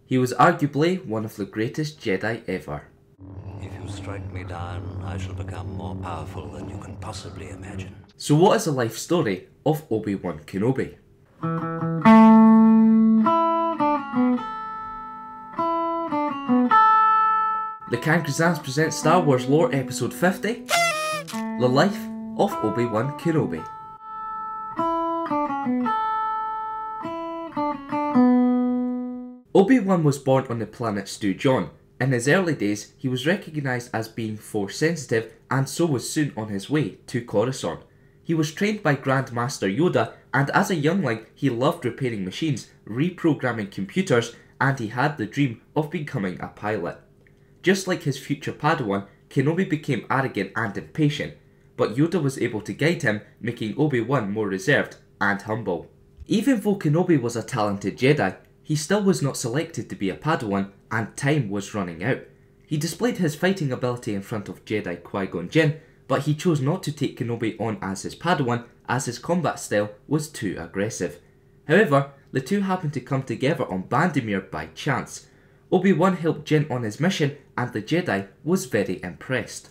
He was arguably one of the greatest Jedi ever. If you strike me down, I shall become more powerful than you can possibly imagine. So what is the life story of Obi-Wan Kenobi? The Kankazans present Star Wars Lore Episode 50, The Life of Obi-Wan Kenobi. Obi-Wan was born on the planet Stu-Jon. In his early days, he was recognised as being force sensitive and so was soon on his way to Coruscant. He was trained by Grand Master Yoda, and as a youngling he loved repairing machines, reprogramming computers, and he had the dream of becoming a pilot. Just like his future Padawan, Kenobi became arrogant and impatient, but Yoda was able to guide him, making Obi-Wan more reserved and humble. Even though Kenobi was a talented Jedi, he still was not selected to be a Padawan, and time was running out. He displayed his fighting ability in front of Jedi Qui-Gon Jinn, but he chose not to take Kenobi on as his Padawan as his combat style was too aggressive. However, the two happened to come together on Bandimir by chance. Obi-Wan helped Jinn on his mission and the Jedi was very impressed.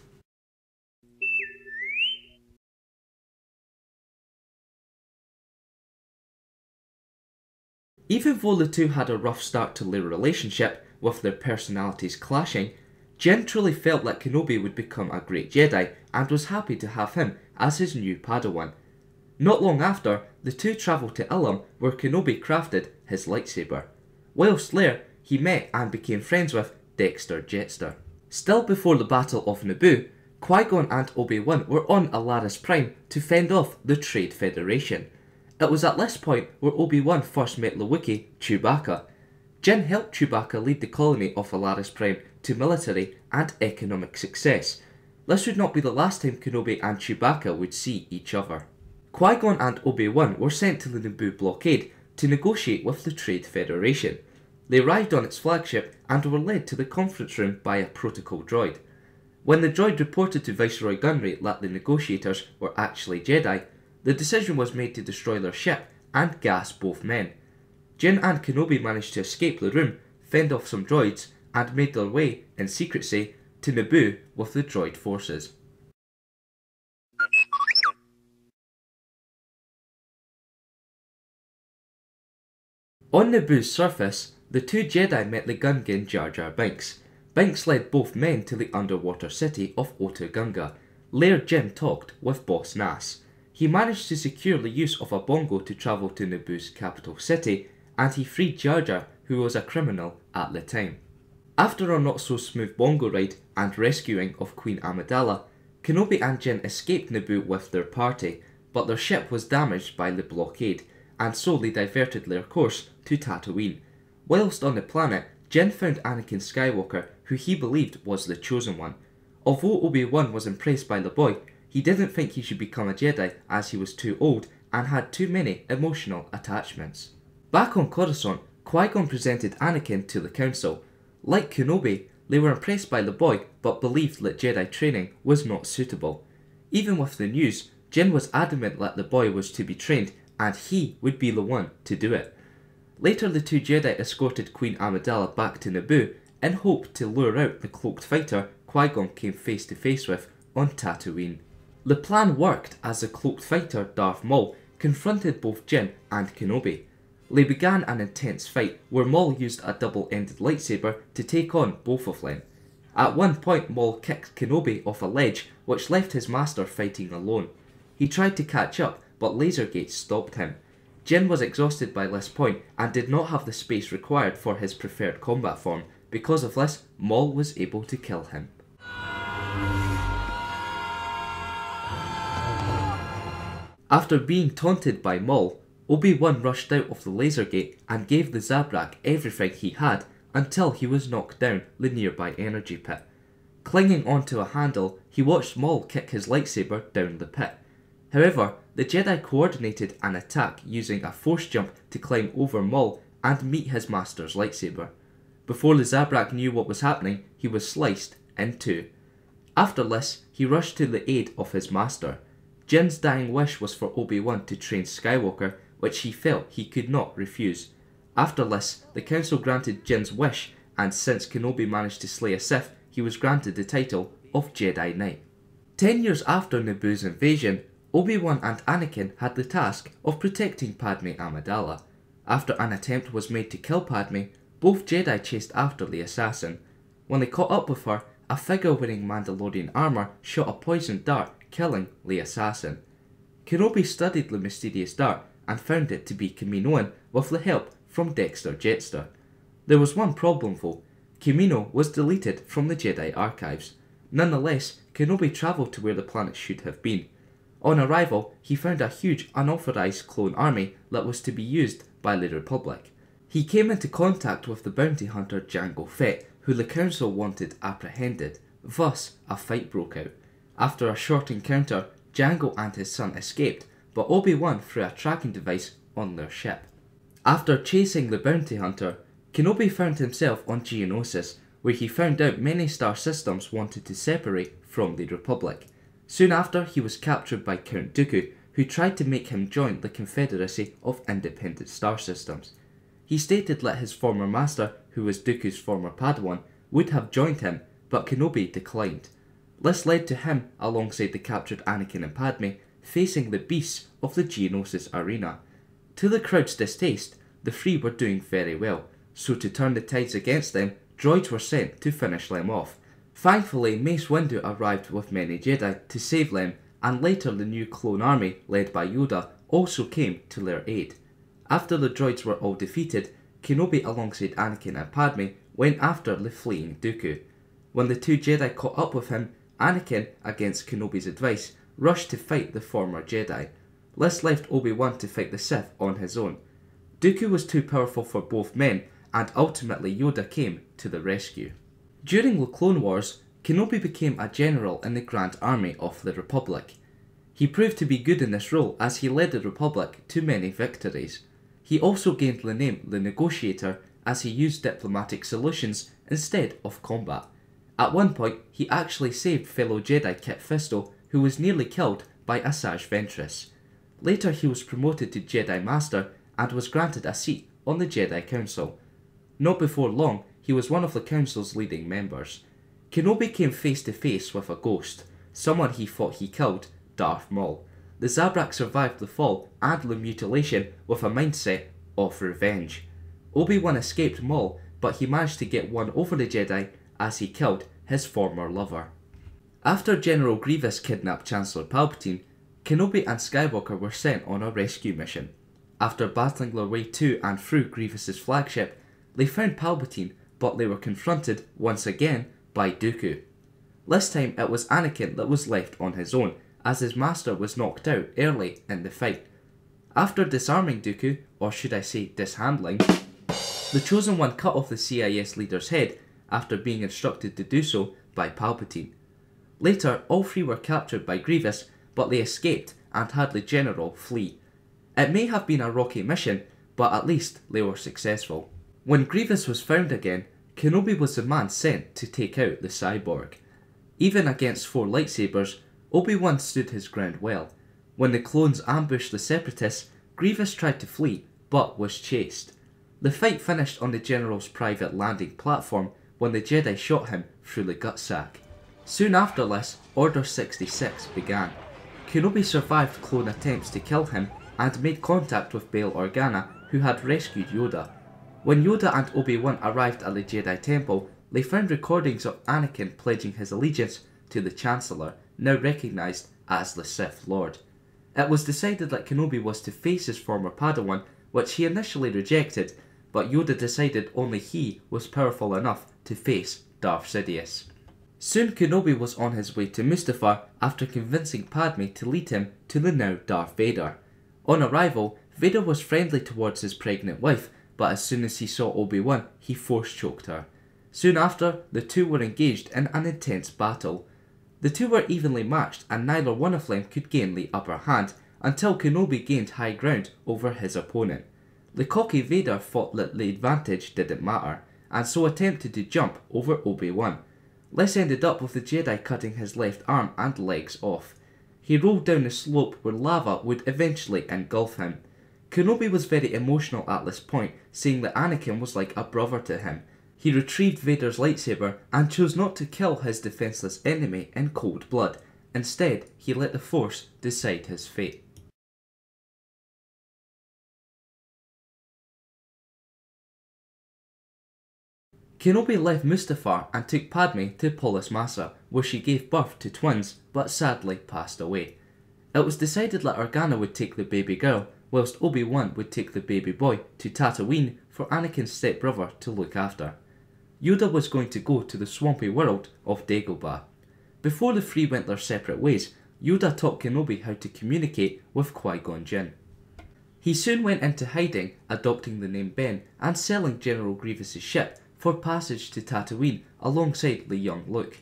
Even though the two had a rough start to their relationship, with their personalities clashing, Jinn truly felt that Kenobi would become a great Jedi and was happy to have him as his new Padawan. Not long after, the two travelled to Ilum where Kenobi crafted his lightsaber. Whilst there, he met and became friends with Dexter Jettster. Still before the Battle of Naboo, Qui-Gon and Obi-Wan were on Alaris Prime to fend off the Trade Federation. It was at this point where Obi-Wan first met the Wookiee, Chewbacca. Jinn helped Chewbacca lead the colony of Alaris Prime to military and economic success. This would not be the last time Kenobi and Chewbacca would see each other. Qui-Gon and Obi-Wan were sent to the Naboo blockade to negotiate with the Trade Federation. They arrived on its flagship and were led to the conference room by a protocol droid. When the droid reported to Viceroy Gunray that the negotiators were actually Jedi, the decision was made to destroy their ship and gas both men. Jinn and Kenobi managed to escape the room, fend off some droids, and made their way, in secrecy, to Naboo with the droid forces. On Naboo's surface, the two Jedi met the Gungan Jar Jar Binks. Binks led both men to the underwater city of Otoh Gunga. There Jinn talked with Boss Nass. He managed to secure the use of a bongo to travel to Naboo's capital city, and he freed Jar Jar, who was a criminal at the time. After a not-so-smooth bongo ride and rescuing of Queen Amidala, Kenobi and Jinn escaped Naboo with their party, but their ship was damaged by the blockade, and so they diverted their course to Tatooine. Whilst on the planet, Jinn found Anakin Skywalker, who he believed was the Chosen One. Although Obi-Wan was impressed by the boy, he didn't think he should become a Jedi as he was too old and had too many emotional attachments. Back on Coruscant, Qui-Gon presented Anakin to the Council. Like Kenobi, they were impressed by the boy but believed that Jedi training was not suitable. Even with the news, Jinn was adamant that the boy was to be trained and he would be the one to do it. Later the two Jedi escorted Queen Amidala back to Naboo in hope to lure out the cloaked fighter Qui-Gon came face to face with on Tatooine. The plan worked as the cloaked fighter Darth Maul confronted both Jinn and Kenobi. They began an intense fight where Maul used a double-ended lightsaber to take on both of them. At one point Maul kicked Kenobi off a ledge which left his master fighting alone. He tried to catch up but laser gates stopped him. Jinn was exhausted by this point and did not have the space required for his preferred combat form. Because of this, Maul was able to kill him. After being taunted by Maul, Obi-Wan rushed out of the laser gate and gave the Zabrak everything he had until he was knocked down the nearby energy pit. Clinging onto a handle, he watched Maul kick his lightsaber down the pit. However, the Jedi coordinated an attack using a force jump to climb over Maul and meet his master's lightsaber. Before the Zabrak knew what was happening, he was sliced in two. After this, he rushed to the aid of his master. Jinn's dying wish was for Obi-Wan to train Skywalker, which he felt he could not refuse. After this, the council granted Jim's wish, and since Kenobi managed to slay a Sith, he was granted the title of Jedi Knight. 10 years after Naboo's invasion, Obi-Wan and Anakin had the task of protecting Padme Amidala. After an attempt was made to kill Padme, both Jedi chased after the assassin. When they caught up with her, a figure wearing Mandalorian armour shot a poisoned dart, killing the assassin. Kenobi studied the mysterious dart and found it to be Kaminoan with the help from Dexter Jettster. There was one problem though. Kamino was deleted from the Jedi archives. Nonetheless, Kenobi travelled to where the planet should have been. On arrival, he found a huge unauthorised clone army that was to be used by the Republic. He came into contact with the bounty hunter Jango Fett, who the council wanted apprehended. Thus, a fight broke out. After a short encounter, Jango and his son escaped, but Obi-Wan threw a tracking device on their ship. After chasing the bounty hunter, Kenobi found himself on Geonosis, where he found out many star systems wanted to separate from the Republic. Soon after, he was captured by Count Dooku, who tried to make him join the Confederacy of Independent Star Systems. He stated that his former master, who was Dooku's former Padawan, would have joined him, but Kenobi declined. This led to him, alongside the captured Anakin and Padme, facing the beasts of the Geonosis arena. To the crowd's distaste, the three were doing very well, so to turn the tides against them, droids were sent to finish them off. Thankfully, Mace Windu arrived with many Jedi to save them, and later the new clone army, led by Yoda, also came to their aid. After the droids were all defeated, Kenobi alongside Anakin and Padme went after the fleeing Dooku. When the two Jedi caught up with him, Anakin, against Kenobi's advice, rushed to fight the former Jedi. This left Obi-Wan to fight the Sith on his own. Dooku was too powerful for both men, and ultimately Yoda came to the rescue. During the Clone Wars, Kenobi became a general in the Grand Army of the Republic. He proved to be good in this role as he led the Republic to many victories. He also gained the name the Negotiator as he used diplomatic solutions instead of combat. At one point, he actually saved fellow Jedi Kit Fisto, who was nearly killed by Asajj Ventress. Later he was promoted to Jedi Master and was granted a seat on the Jedi Council. Not before long, he was one of the Council's leading members. Kenobi came face to face with a ghost, someone he thought he killed, Darth Maul. The Zabrak survived the fall and the mutilation with a mindset of revenge. Obi-Wan escaped Maul, but he managed to get one over the Jedi as he killed his former lover. After General Grievous kidnapped Chancellor Palpatine, Kenobi and Skywalker were sent on a rescue mission. After battling their way to and through Grievous's flagship, they found Palpatine, but they were confronted once again by Dooku. This time it was Anakin that was left on his own, as his master was knocked out early in the fight. After disarming Dooku, or should I say dishandling, the Chosen One cut off the CIS leader's head after being instructed to do so by Palpatine. Later, all three were captured by Grievous, but they escaped and had the general flee. It may have been a rocky mission, but at least they were successful. When Grievous was found again, Kenobi was the man sent to take out the cyborg. Even against 4 lightsabers, Obi-Wan stood his ground well. When the clones ambushed the Separatists, Grievous tried to flee, but was chased. The fight finished on the General's private landing platform when the Jedi shot him through the gutsack. Soon after this, Order 66 began. Kenobi survived clone attempts to kill him and made contact with Bail Organa, who had rescued Yoda. When Yoda and Obi-Wan arrived at the Jedi Temple, they found recordings of Anakin pledging his allegiance to the Chancellor, now recognised as the Sith Lord. It was decided that Kenobi was to face his former Padawan, which he initially rejected, but Yoda decided only he was powerful enough to face Darth Sidious. Soon Kenobi was on his way to Mustafar after convincing Padme to lead him to the now Darth Vader. On arrival, Vader was friendly towards his pregnant wife, but as soon as he saw Obi-Wan, he force-choked her. Soon after, the two were engaged in an intense battle. The two were evenly matched and neither one of them could gain the upper hand until Kenobi gained high ground over his opponent. The cocky Vader thought that the advantage didn't matter, and so attempted to jump over Obi-Wan. This ended up with the Jedi cutting his left arm and legs off. He rolled down the slope where lava would eventually engulf him. Kenobi was very emotional at this point, saying that Anakin was like a brother to him. He retrieved Vader's lightsaber and chose not to kill his defenseless enemy in cold blood. Instead, he let the Force decide his fate. Kenobi left Mustafar and took Padme to Polis Massa, where she gave birth to twins, but sadly passed away. It was decided that Organa would take the baby girl, whilst Obi-Wan would take the baby boy to Tatooine for Anakin's stepbrother to look after. Yoda was going to go to the swampy world of Dagobah. Before the three went their separate ways, Yoda taught Kenobi how to communicate with Qui-Gon Jinn. He soon went into hiding, adopting the name Ben and selling General Grievous's ship for passage to Tatooine alongside the young Luke.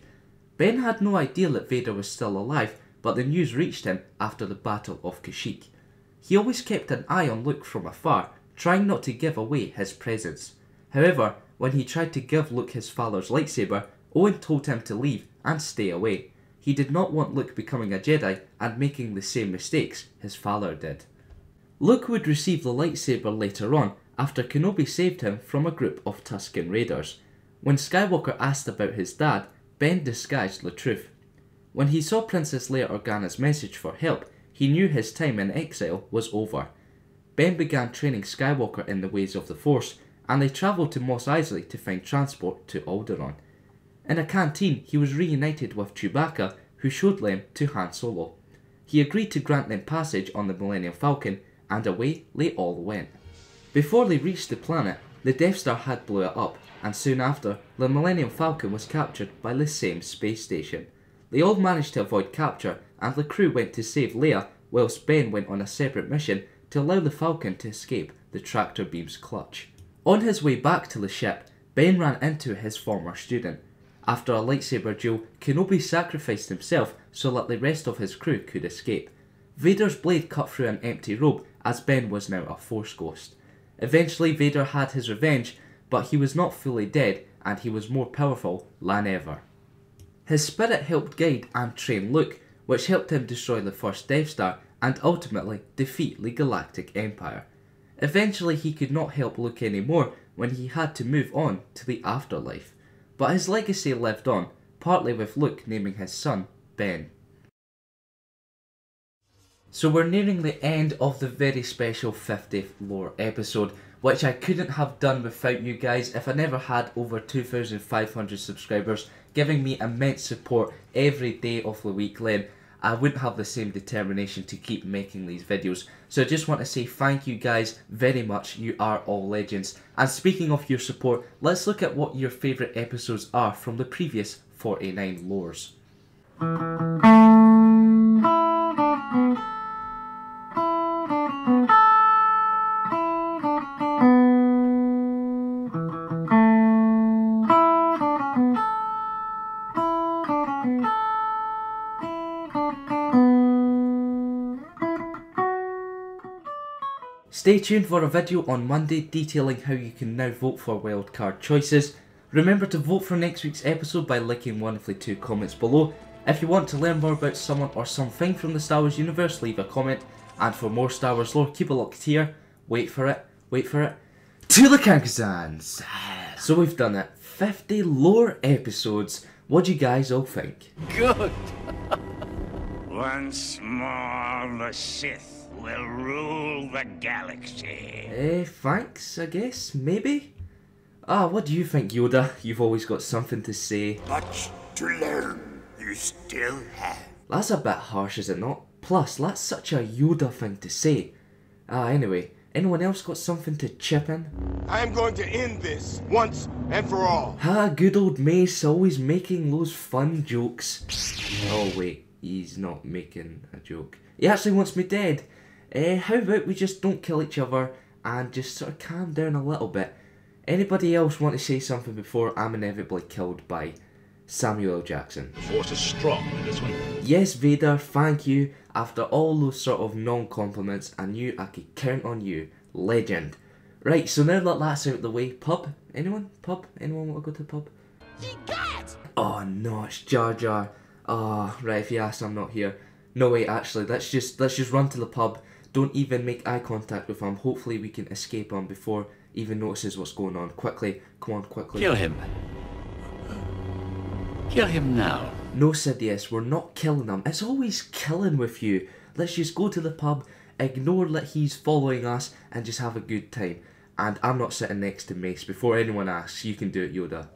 Ben had no idea that Vader was still alive, but the news reached him after the Battle of Kashyyyk. He always kept an eye on Luke from afar, trying not to give away his presence. However, when he tried to give Luke his father's lightsaber, Owen told him to leave and stay away. He did not want Luke becoming a Jedi and making the same mistakes his father did. Luke would receive the lightsaber later on, after Kenobi saved him from a group of Tusken Raiders. When Skywalker asked about his dad, Ben disguised the truth. When he saw Princess Leia Organa's message for help, he knew his time in exile was over. Ben began training Skywalker in the ways of the Force, and they travelled to Mos Eisley to find transport to Alderaan. In a canteen, he was reunited with Chewbacca, who showed them to Han Solo. He agreed to grant them passage on the Millennium Falcon, and away they all went. Before they reached the planet, the Death Star had blew it up, and soon after, the Millennium Falcon was captured by the same space station. They all managed to avoid capture, and the crew went to save Leia, whilst Ben went on a separate mission to allow the Falcon to escape the tractor beam's clutch. On his way back to the ship, Ben ran into his former student. After a lightsaber duel, Kenobi sacrificed himself so that the rest of his crew could escape. Vader's blade cut through an empty robe, as Ben was now a Force ghost. Eventually Vader had his revenge, but he was not fully dead and he was more powerful than ever. His spirit helped guide and train Luke, which helped him destroy the first Death Star and ultimately defeat the Galactic Empire. Eventually he could not help Luke anymore when he had to move on to the afterlife, but his legacy lived on, partly with Luke naming his son Ben. So we're nearing the end of the very special 50th lore episode, which I couldn't have done without you guys. If I never had over 2,500 subscribers giving me immense support every day of the week, then I wouldn't have the same determination to keep making these videos. So I just want to say thank you guys very much, you are all legends. And speaking of your support, let's look at what your favourite episodes are from the previous 49 lores. Stay tuned for a video on Monday detailing how you can now vote for wildcard choices. Remember to vote for next week's episode by liking one of the 2 comments below. If you want to learn more about someone or something from the Star Wars universe, leave a comment. And for more Star Wars lore, keep it locked here. Wait for it. To the Kankazans! So we've done it. 50 lore episodes. What do you guys all think? Good. Once more, the Sith will rule the galaxy. Thanks, I guess, maybe? What do you think, Yoda? You've always got something to say. Much to learn, you still have. That's a bit harsh, is it not? Plus, that's such a Yoda thing to say. Anyway, anyone else got something to chip in? I am going to end this, once and for all. Good old Mace, always making those fun jokes. Oh wait, he's not making a joke. He actually wants me dead. How about we just don't kill each other and just sort of calm down a little bit? Anybody else want to say something before I'm inevitably killed by Samuel L. Jackson? The Force is strong in this one. Yes, Vader, thank you. After all those sort of non-compliments, I knew I could count on you. Legend. Right, so now that that's out of the way, pub? Anyone? Pub? Anyone want to go to the pub? Oh no, it's Jar Jar. Right, if you ask, I'm not here. No wait, actually, let's just run to the pub, Don't even make eye contact with him. Hopefully we can escape him before he even notices what's going on. Quickly, come on, quickly. Kill him. Kill him now. No, Sidious, we're not killing him. It's always killing with you. Let's just go to the pub, ignore that he's following us, and just have a good time. And I'm not sitting next to Mace. Before anyone asks, you can do it, Yoda.